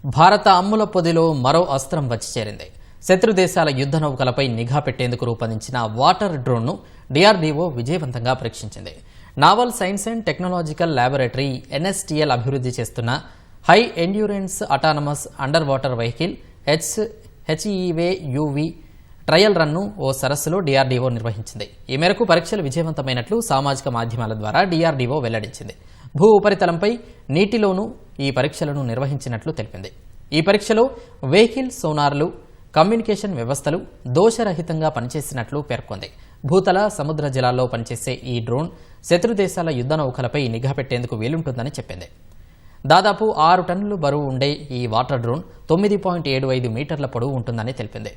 భారత అమ్ముల పొదిలో మరో అస్త్రం వచ్చి చేరింది. శత్రు దేశాల యుద్ధ నౌకలపై నిఘా పెట్టేందుకు రూపొందించిన వాటర్ డ్రోన్ను డిఆర్డీఓ విజయవంతంగా పరీక్షించింది. Naval science and technological laboratory NSTL అభివృద్ధి చేస్తున్న high endurance autonomous under water vehicle HEAUV trial రన్ను ఓ సరస్సులో డిఆర్డీఓ నిర్వహించింది. ఈ మేరకు పరీక్షలు విజయవంతమైనట్లు సామాజిక మాధ్యమాల ద్వారా డిఆర్డీఓ వెల్లడించింది. భూ ఉపరితలంపై నీటిలోనూ ఈ పరీక్షలను నిర్వహించినట్లు తెలిపింది. ఈ పరీక్షలో వెహికల్ సోనార్లు, కమ్యూనికేషన్ వ్యవస్థలు దోషరహితంగా పనిచేసినట్లు పేర్కొంది. భూతల, సముద్ర జలాల్లో పనిచేసే ఈ డ్రోన్ శత్రు దేశాల యుద్ధ నౌకలపై నిఘా పెట్టేందుకు వీలుంటుందని చెప్పింది. దాదాపు 6 టన్నులు బరువు ఉండే ఈ వాటర్ డ్రోన్ 9.75 మీటర్ల పొడవు ఉంటుందని తెలిపింది.